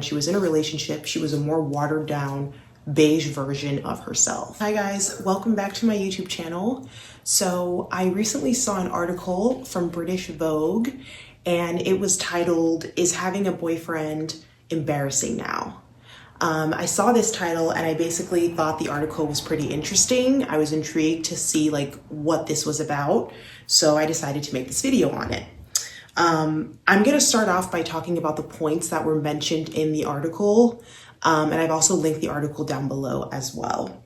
she was in a relationship, she was a more watered down, beige version of herself. Hi guys, welcome back to my YouTube channel. So I recently saw an article from British Vogue and it was titled, "Is Having a Boyfriend Embarrassing Now?" I saw this title and I basically thought the article was pretty interesting. I was intrigued to see what this was about, so I decided to make this video on it. I'm going to start off by talking about the points that were mentioned in the article, and I've also linked the article down below as well.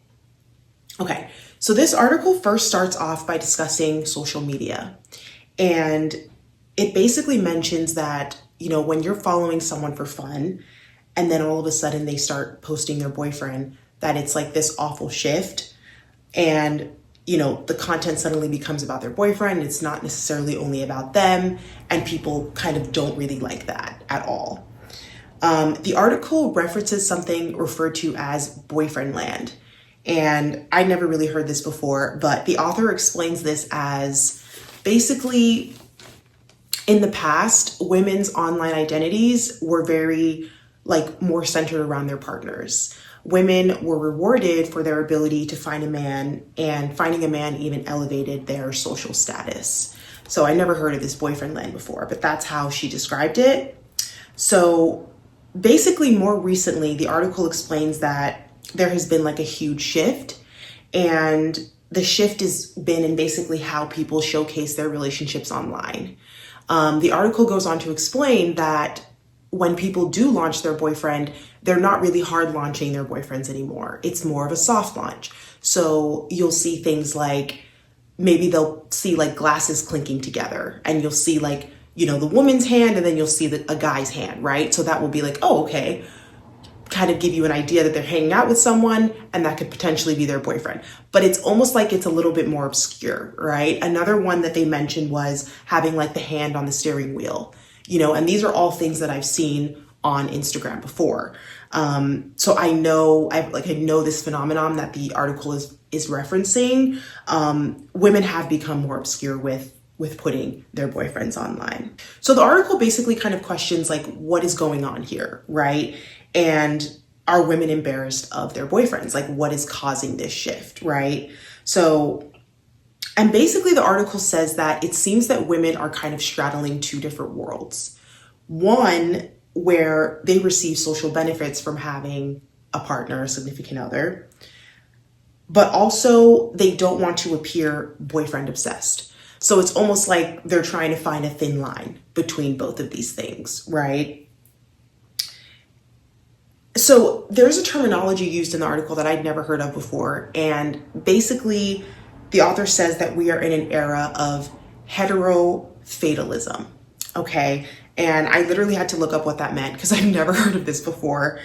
Okay, so this article first starts off by discussing social media, and it basically mentions that, when you're following someone for fun, and then all of a sudden they start posting their boyfriend, that it's like this awful shift, and the content suddenly becomes about their boyfriend. It's not necessarily only about them, and people kind of don't really like that at all. The article references something referred to as boyfriend land, and I never really heard this before, but the author explains this as basically, in the past, women's online identities were very more centered around their partners. Women were rewarded for their ability to find a man, and finding a man even elevated their social status. So I never heard of this boyfriend land before, but that's how she described it. So basically, more recently, the article explains that there has been a huge shift, and the shift has been in basically how people showcase their relationships online. The article goes on to explain that when people do launch their boyfriend, they're not really hard launching their boyfriends anymore. It's more of a soft launch. So you'll see things maybe they'll see glasses clinking together, and you'll see the woman's hand, and then you'll see a guy's hand, right? So that will be oh, okay, kind of give you an idea that they're hanging out with someone, and that could potentially be their boyfriend. But it's almost it's a little bit more obscure, right? Another one that they mentioned was having the hand on the steering wheel. And these are all things that I've seen on Instagram before. So I know this phenomenon that the article is referencing. Women have become more obscure with putting their boyfriends online. So the article basically kind of questions what is going on here, right? And are women embarrassed of their boyfriends? What is causing this shift, right? And basically the article says that it seems that women are kind of straddling two different worlds. One, where they receive social benefits from having a partner, a significant other, but also they don't want to appear boyfriend obsessed. So it's almost like they're trying to find a thin line between both of these things, right? So there's a terminology used in the article that I'd never heard of before, and basically the author says that we are in an era of heterofatalism, okay? And I literally had to look up what that meant because I've never heard of this before.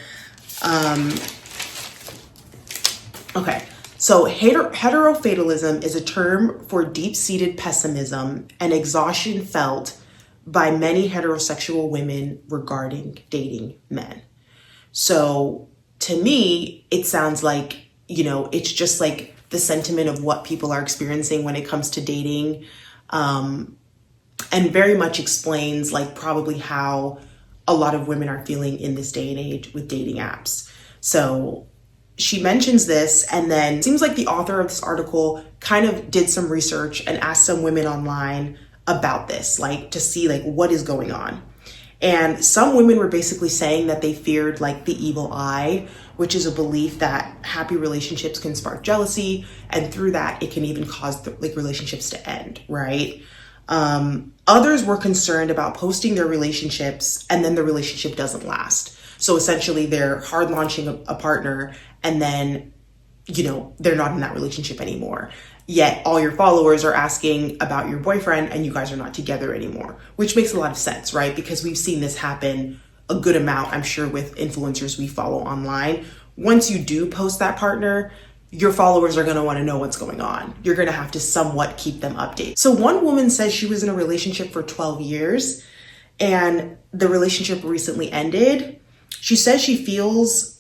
Okay, so heterofatalism is a term for deep-seated pessimism and exhaustion felt by many heterosexual women regarding dating men. So to me, it sounds it's just the sentiment of what people are experiencing when it comes to dating, and very much explains probably how a lot of women are feeling in this day and age with dating apps. So she mentions this, and then it seems like the author of this article kind of did some research and asked some women online about this, to see what is going on. And some women were basically saying that they feared the evil eye, which is a belief that happy relationships can spark jealousy, and through that it can even cause relationships to end, right? Others were concerned about posting their relationships and then the relationship doesn't last. So essentially they're hard launching a partner, and then they're not in that relationship anymore. Yet all your followers are asking about your boyfriend and you guys are not together anymore, which makes a lot of sense, right? Because we've seen this happen a good amount, I'm sure, with influencers we follow online. Once you do post that partner, your followers are going to want to know what's going on. You're going to have to somewhat keep them updated. So one woman says she was in a relationship for 12 years and the relationship recently ended. She says she feels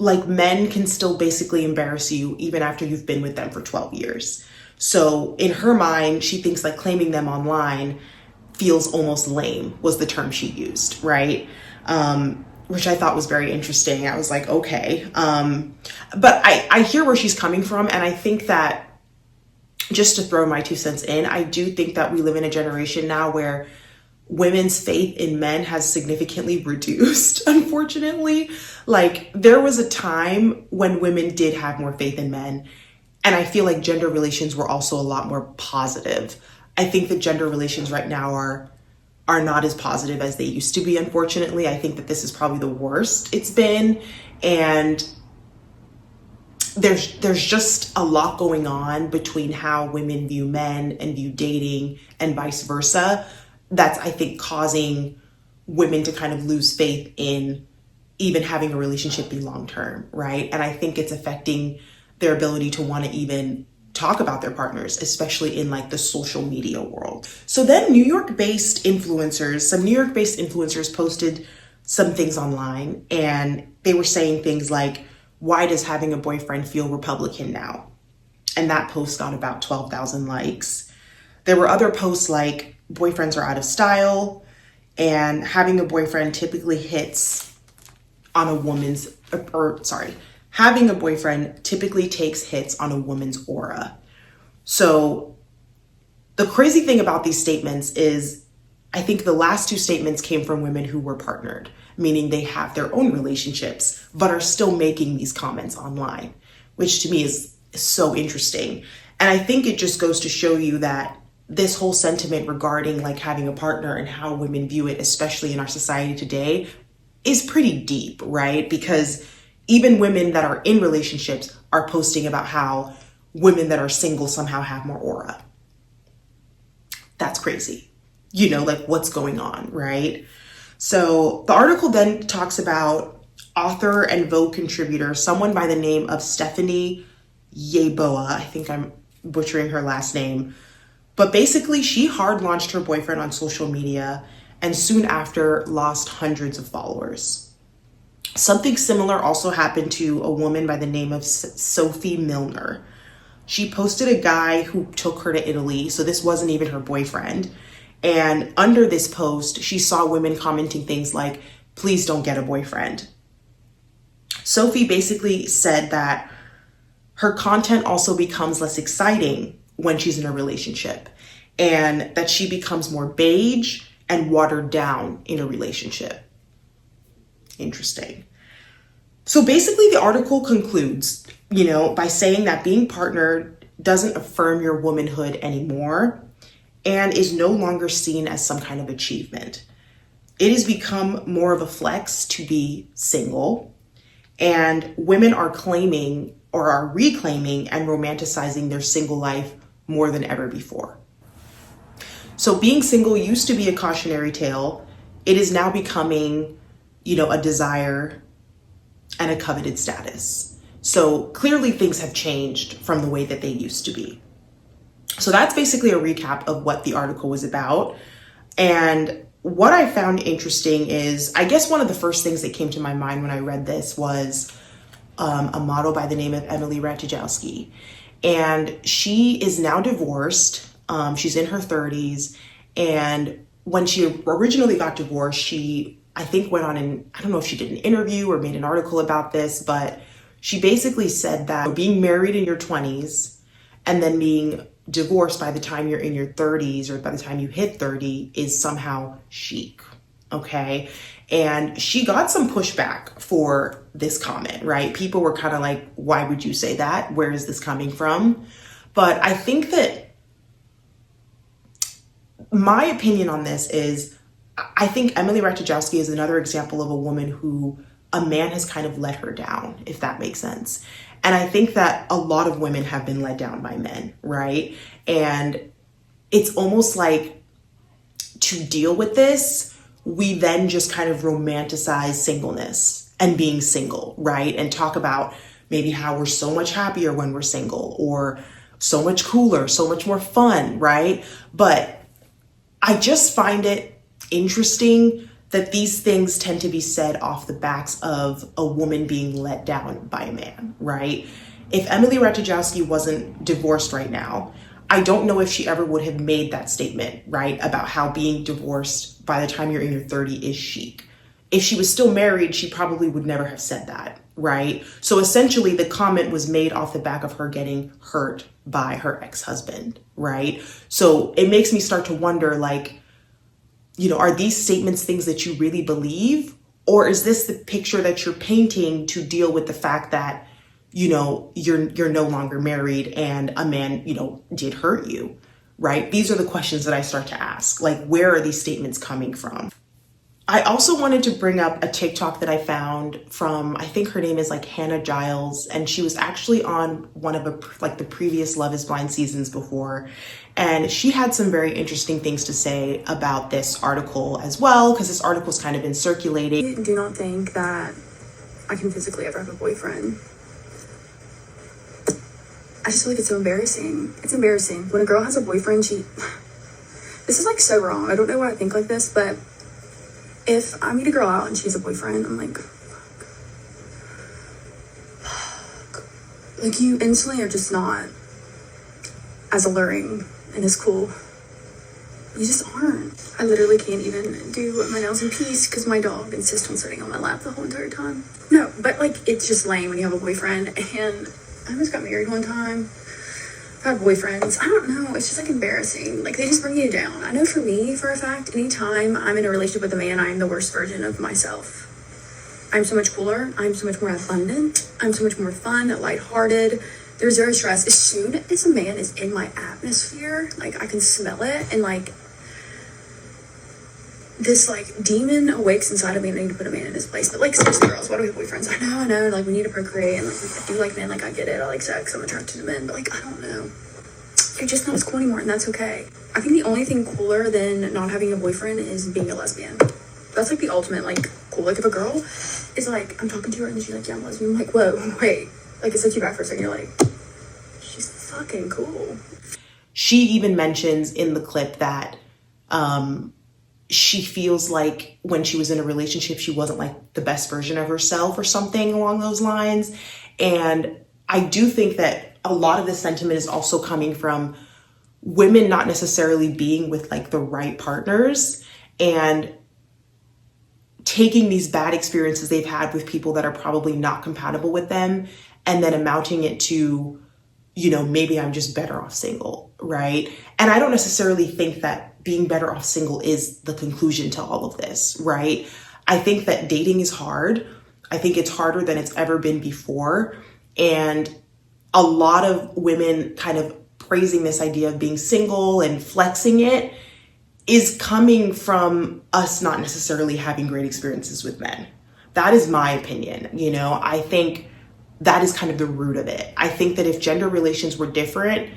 men can still basically embarrass you even after you've been with them for 12 years. So in her mind, she thinks claiming them online feels almost lame, was the term she used, right? which I thought was very interesting. I was like, okay. But I hear where she's coming from. And I think that, just to throw my 2 cents in, I do think that we live in a generation now where women's faith in men has significantly reduced, unfortunately. Like, there was a time when women did have more faith in men. And I feel like gender relations were also a lot more positive. I think that gender relations right now are not as positive as they used to be, unfortunately. I think that this is probably the worst it's been. And there's just a lot going on between how women view men and view dating and vice versa. That's, I think, causing women to kind of lose faith in even having a relationship be long-term, right? And I think it's affecting their ability to want to even talk about their partners, especially in like the social media world. So then some New York-based influencers posted some things online, and they were saying things like, why does having a boyfriend feel Republican now? And that post got about 12,000 likes. There were other posts like, boyfriends are out of style, and having a boyfriend typically hits on a woman's, having a boyfriend typically takes hits on a woman's aura. So the crazy thing about these statements is, I think the last 2 statements came from women who were partnered, meaning they have their own relationships, but are still making these comments online, which to me is so interesting. And I think it just goes to show you that this whole sentiment regarding like having a partner and how women view it, especially in our society today, is pretty deep, right? Because even women that are in relationships are posting about how women that are single somehow have more aura. That's crazy. You know, like, what's going on, right? So the article then talks about author and Vogue contributor, someone by the name of Stephanie Yeboah. I think I'm butchering her last name. But basically, she hard launched her boyfriend on social media and soon after lost hundreds of followers. Something similar also happened to a woman by the name of Sophie Milner. She posted a guy who took her to Italy, so this wasn't even her boyfriend. And under this post, she saw women commenting things like, please don't get a boyfriend. Sophie basically said that her content also becomes less exciting when she's in a relationship, and that she becomes more beige and watered down in a relationship. Interesting. So basically the article concludes, by saying that being partnered doesn't affirm your womanhood anymore and is no longer seen as some kind of achievement. It has become more of a flex to be single, and women are claiming or are reclaiming and romanticizing their single life more than ever before. So being single used to be a cautionary tale. It is now becoming, a desire and a coveted status. So clearly things have changed from the way that they used to be. So that's basically a recap of what the article was about. And what I found interesting is, I guess one of the first things that came to my mind when I read this was a model by the name of Emily Ratajkowski. And she is now divorced. She's in her 30s. And when she originally got divorced, she, I think, went on and I don't know if she did an interview or made an article about this, but she basically said that being married in your 20s and then being divorced by the time you're in your 30s or by the time you hit 30 is somehow chic, okay? And she got some pushback for this comment, right? People were kind of like, why would you say that? Where is this coming from? But I think that my opinion on this is, I think Emily Ratajkowski is another example of a woman who a man has kind of let her down, if that makes sense. And I think that a lot of women have been let down by men, right? And it's almost like, to deal with this, we then just kind of romanticize singleness and being single, right? And talk about maybe how we're so much happier when we're single, or so much cooler, so much more fun, right? But I just find it interesting that these things tend to be said off the backs of a woman being let down by a man, right? If Emily Ratajkowski wasn't divorced right now, I don't know if she ever would have made that statement, right? About how being divorced by the time you're in your 30s is chic. if she was still married, she probably would never have said that, right? So essentially the comment was made off the back of her getting hurt by her ex-husband, right? So it makes me start to wonder, like, you know, are these statements things that you really believe? Or is this the picture that you're painting to deal with the fact that, you know, you're no longer married and a man, you know, did hurt you, right? These are the questions that I start to ask. Like, where are these statements coming from? I also wanted to bring up a TikTok that I found from, I think her name is like Hannah Giles, and she was actually on one of the previous Love is Blind seasons before. And she had some very interesting things to say about this article as well, because this article's kind of been circulating. I do not think that I can physically ever have a boyfriend. I just feel like it's so embarrassing. It's embarrassing. When a girl has a boyfriend, this is like so wrong. I don't know why I think like this, but if I meet a girl out and she has a boyfriend, I'm like, fuck. Like, you instantly are just not as alluring and as cool. You just aren't. I literally can't even do my nails in peace because my dog insists on sitting on my lap the whole entire time. No, but like, it's just lame when you have a boyfriend. And I almost got married one time. I've had boyfriends. I don't know. It's just like embarrassing. Like, they just bring you down. I know for me, for a fact, anytime I'm in a relationship with a man, I'm the worst version of myself. I'm so much cooler. I'm so much more abundant. I'm so much more fun, lighthearted. There's zero stress. As soon as a man is in my atmosphere, like, I can smell it, and like, this like demon awakes inside of me, and I need to put a man in his place. But like, seriously, girls, why do we have boyfriends? I know, like, we need to procreate, and like, I do like men, like, I get it, I like sex, I'm attracted to men, but like, I don't know, you're just not as cool anymore, and that's okay. I think the only thing cooler than not having a boyfriend is being a lesbian. That's like the ultimate like cool. Like, if a girl is like, I'm talking to her and she's like, yeah, I'm lesbian, I'm like, whoa, wait, like, it sets you back for a second. You're like, she's fucking cool. She even mentions in the clip that she feels like when she was in a relationship, she wasn't like the best version of herself or something along those lines. And I do think that a lot of this sentiment is also coming from women not necessarily being with like the right partners and taking these bad experiences they've had with people that are probably not compatible with them and then amounting it to, you know, maybe I'm just better off single, right? And I don't necessarily think that being better off single is the conclusion to all of this, right? I think that dating is hard. I think it's harder than it's ever been before. And a lot of women kind of praising this idea of being single and flexing it is coming from us not necessarily having great experiences with men. That is my opinion. You know, I think that is kind of the root of it. I think that if gender relations were different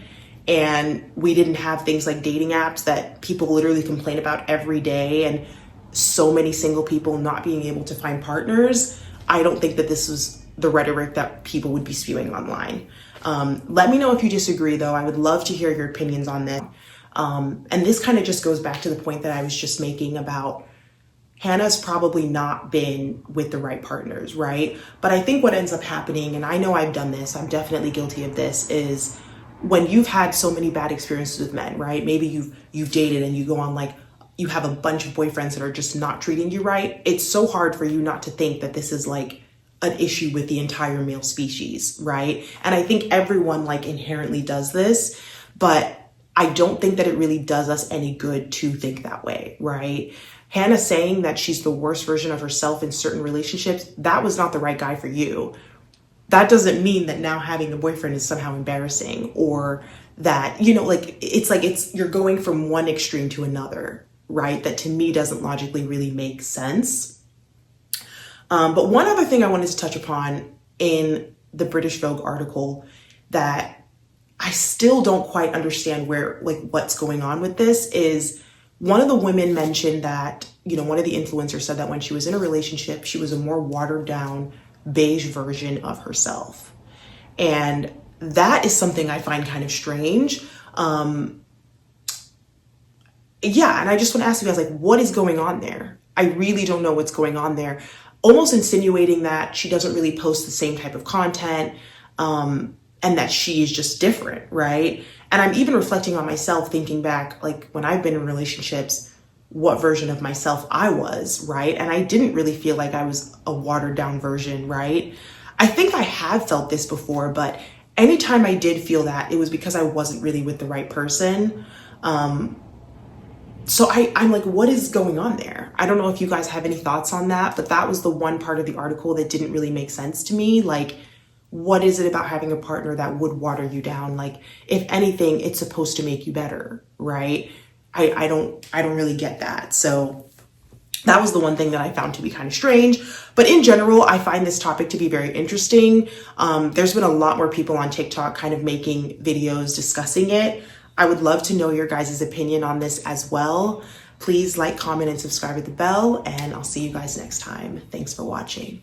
and we didn't have things like dating apps that people literally complain about every day and so many single people not being able to find partners, I don't think that this was the rhetoric that people would be spewing online. Let me know if you disagree, though. I would love to hear your opinions on this. And this kind of just goes back to the point that I was just making about Hannah's probably not been with the right partners, right? But I think what ends up happening, and I know I've done this, I'm definitely guilty of this, is when you've had so many bad experiences with men, right? Maybe you've dated and you go on like, you have a bunch of boyfriends that are just not treating you right. It's so hard for you not to think that this is like an issue with the entire male species, right? And I think everyone like inherently does this, but I don't think that it really does us any good to think that way, right? Hannah saying that she's the worst version of herself in certain relationships, that was not the right guy for you. That doesn't mean that now having a boyfriend is somehow embarrassing, or that, you know, like you're going from one extreme to another, right? That to me doesn't logically really make sense. But one other thing I wanted to touch upon in the British Vogue article that I still don't quite understand what's going on with this is one of the women mentioned that, you know, one of the influencers said that when she was in a relationship, she was a more watered down beige version of herself. And that is something I find kind of strange. And I just want to ask you guys, like, what is going on there? I really don't know what's going on there. Almost insinuating that she doesn't really post the same type of content, and that she is just different, right? And I'm even reflecting on myself, thinking back, like when I've been in relationships, what version of myself I was, right? And I didn't really feel like I was a watered down version, right? I think I have felt this before, but anytime I did feel that, it was because I wasn't really with the right person. So I'm like, what is going on there? I don't know if you guys have any thoughts on that, but that was the one part of the article that didn't really make sense to me. Like, what is it about having a partner that would water you down? Like, if anything, it's supposed to make you better, right? I don't really get that. So that was the one thing that I found to be kind of strange. But in general, I find this topic to be very interesting. There's been a lot more people on TikTok kind of making videos discussing it. I would love to know your guys' opinion on this as well. Please like, comment, and subscribe with the bell, and I'll see you guys next time. Thanks for watching.